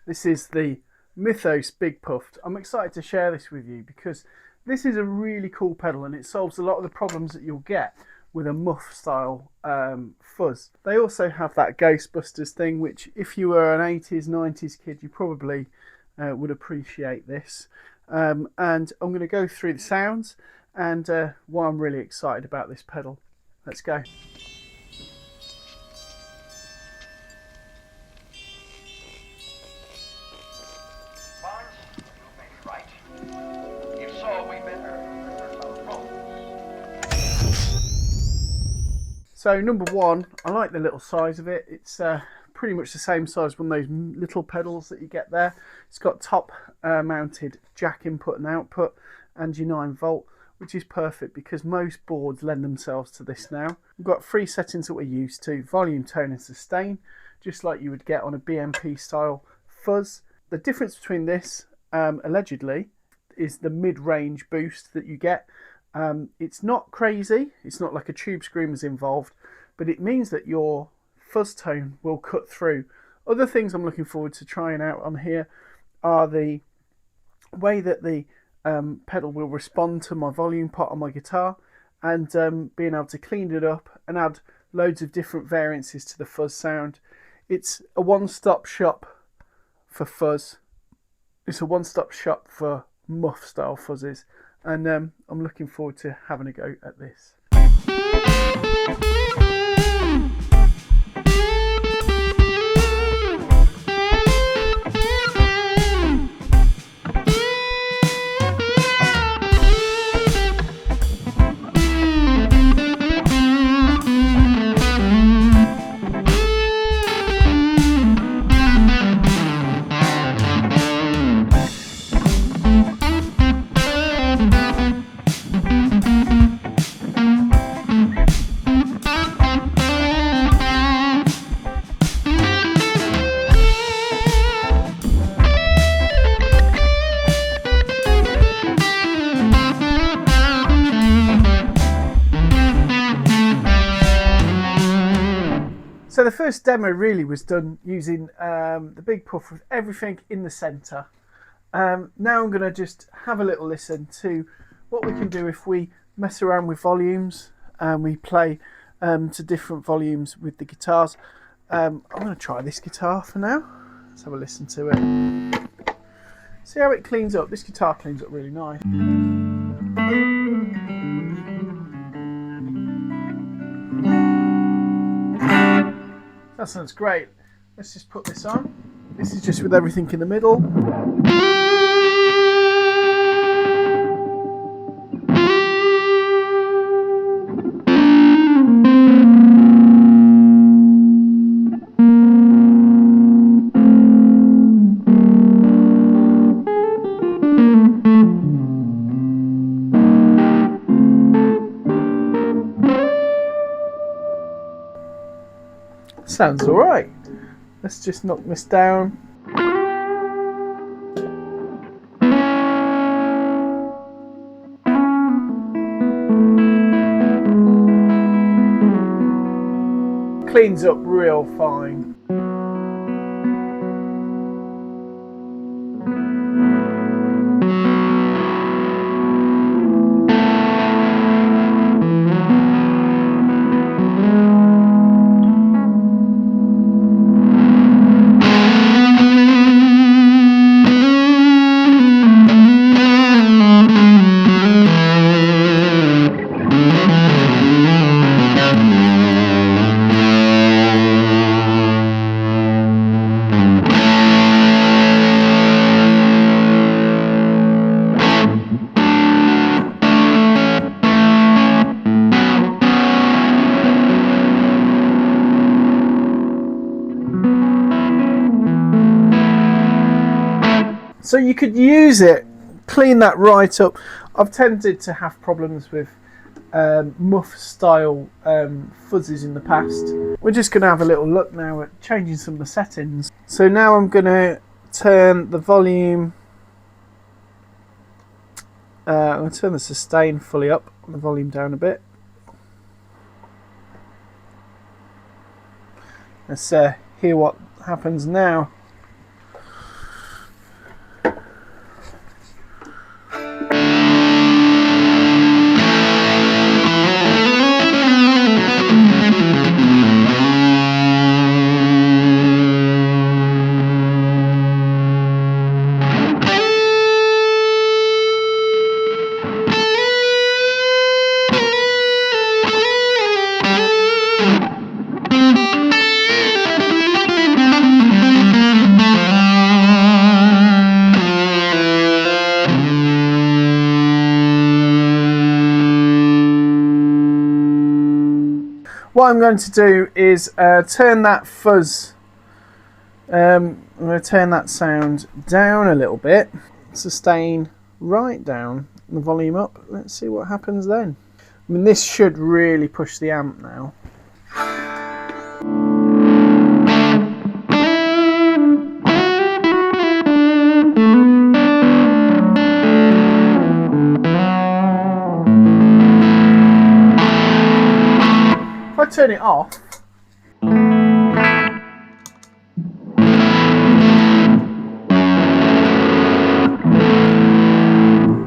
This is the Mythos Big Puff. I'm excited to share this with you because this is a really cool pedal and it solves a lot of the problems that you'll get with a muff style fuzz. They also have that Ghostbusters thing, which if you were an 80s, 90s kid, you probably would appreciate this. And I'm going to go through the sounds and why I'm really excited about this pedal. Let's go. So number one, I like the little size of it. It's pretty much the same size as one of those little pedals that you get there. It's got top mounted jack input and output and your 9-volt, which is perfect because most boards lend themselves to this now. We've got 3 settings that we're used to: volume, tone and sustain, just like you would get on a BMP style fuzz. The difference between this, allegedly, is the mid-range boost that you get. It's not crazy, it's not like a tube screamer's involved, but it means that your fuzz tone will cut through. Other things I'm looking forward to trying out on here are the way that the pedal will respond to my volume pot on my guitar, and being able to clean it up and add loads of different variances to the fuzz sound. It's a one-stop shop for fuzz. It's a one-stop shop for muff style fuzzes, and I'm looking forward to having a go at this. So the first demo really was done using the Big Puff with everything in the centre. Now I'm going to just have a little listen to what we can do if we mess around with volumes and we play to different volumes with the guitars. I'm going to try this guitar for now. Let's have a listen to it. See how it cleans up. This guitar cleans up really nice. That sounds great. Let's just put this on. This is just with everything in the middle. Sounds alright. Let's just knock this down. Cleans up real fine. So you could use it, clean that right up. I've tended to have problems with muff style fuzzes in the past. We're just going to have a little look now at changing some of the settings. So now I'm going to turn the volume, I'm going to turn the sustain fully up, the volume down a bit. Let's hear what happens now. what I'm going to do is turn that fuzz, I'm going to turn that sound down a little bit, sustain right down, and the volume up. Let's see what happens then. I mean, this should really push the amp now. If I turn it off,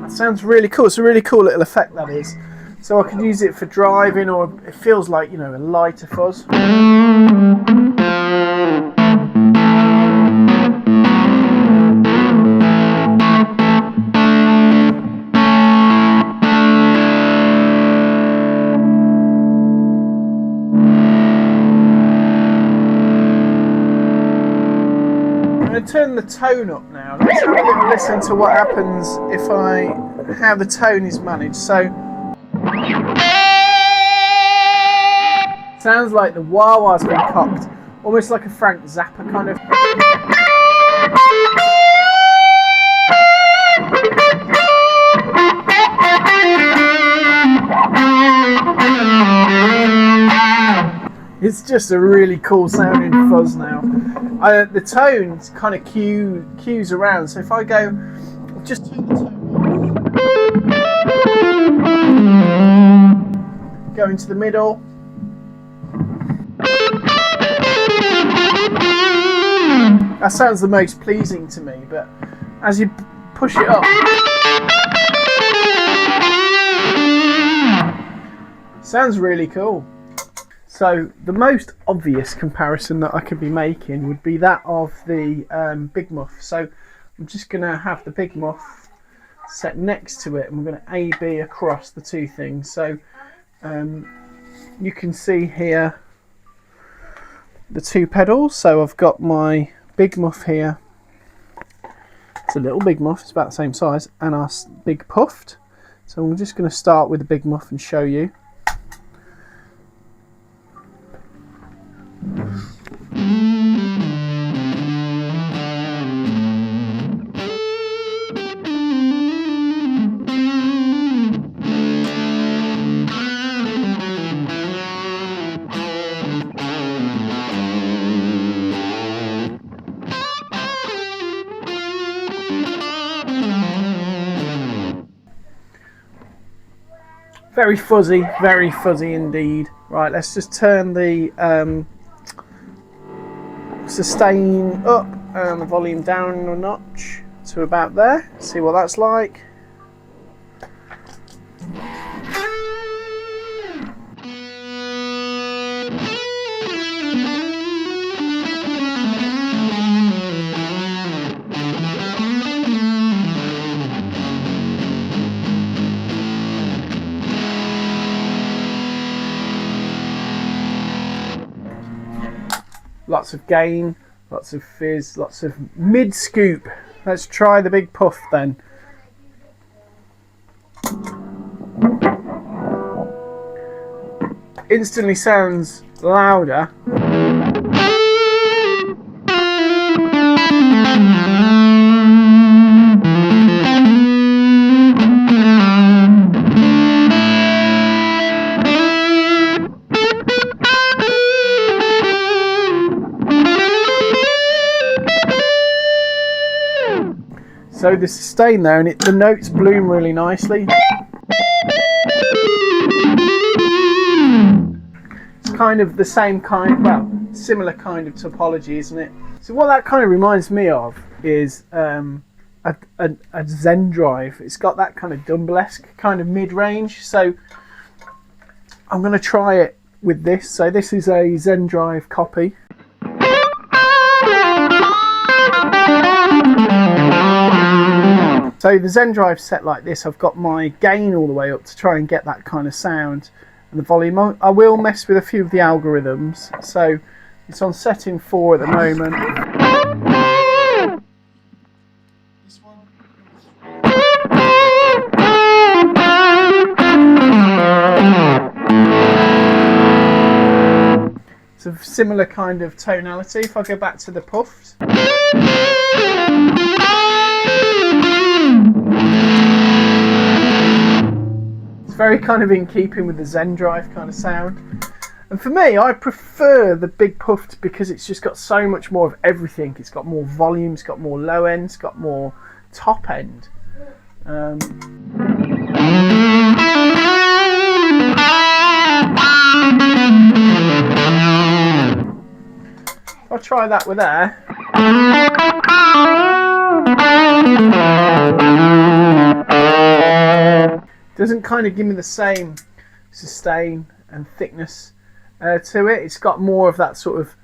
that sounds really cool. It's a really cool little effect, that is. So I could use it for driving, or it feels like, you know, a lighter fuzz. I'm going to turn the tone up now. Let's have a little listen to what happens if how the tone is managed. So, sounds like the wah-wah's been cocked, almost like a Frank Zappa kind of. It's just a really cool sounding fuzz now. The tone kind of cues around, so if I go, just turn the tone off, go into the middle. That sounds the most pleasing to me, but as you push it up, sounds really cool. So the most obvious comparison that I could be making would be that of the Big Muff. So I'm just going to have the Big Muff set next to it, and we're going to A-B across the two things. So you can see here the two pedals. So I've got my Big Muff here. It's a little Big Muff, it's about the same size, and our Big Puft. So I'm just going to start with the Big Muff and show you. Very fuzzy indeed. Right, let's just turn the sustain up and the volume down a notch to about there. See what that's like. Lots of gain, lots of fizz, lots of mid scoop. Let's try the Big Puff then. Instantly sounds louder. So the sustain there, and the notes bloom really nicely. It's kind of the same kind, well, similar kind of topology, isn't it? So what that kind of reminds me of is a Zen Drive. It's got that kind of Dumble-esque kind of mid-range. So I'm going to try it with this. So this is a Zen Drive copy. So the Zen Drive set like this, I've got my gain all the way up to try and get that kind of sound, and the volume. I will mess with a few of the algorithms. So it's on setting 4 at the moment. This one. similar kind of tonality. If I go back to the Puft, it's very kind of in keeping with the Zen Drive kind of sound. And for me, I prefer the Big Puft because it's just got so much more of everything. It's got more volume, it's got more low end, it's got more top end. I'll try that with air. Doesn't kind of give me the same sustain and thickness to it. It's got more of that sort of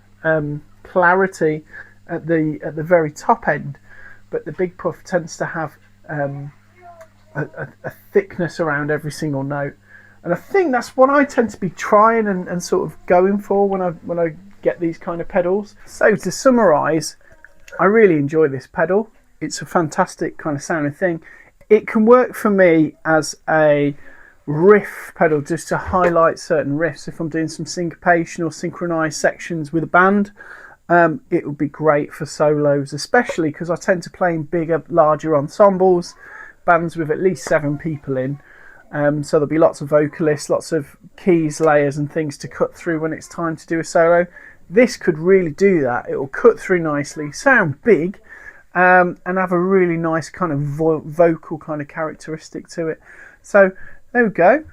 clarity at the very top end, but the Big Puff tends to have a thickness around every single note, and I think that's what I tend to be trying and sort of going for when I get these kind of pedals. So to summarize, I really enjoy this pedal. It's a fantastic kind of sounding thing. It can work for me as a riff pedal just to highlight certain riffs. If I'm doing some syncopation or synchronized sections with a band, it would be great for solos, especially because I tend to play in bigger, larger ensembles, bands with at least 7 people in. So there'll be lots of vocalists, lots of keys, layers and things to cut through when it's time to do a solo. This could really do that. It will cut through nicely, sound big, and have a really nice kind of vocal kind of characteristic to it. So there we go.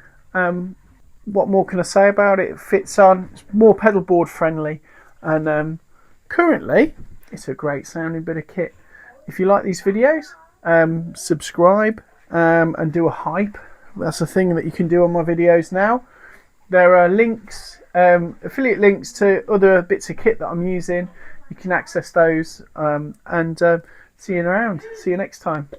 What more can I say about it? It fits on, it's more pedal board friendly, and currently it's a great sounding bit of kit. If you like these videos, subscribe and do a hype. That's a thing that you can do on my videos now. There are links, affiliate links to other bits of kit that I'm using. You can access those, and see you around. See you next time.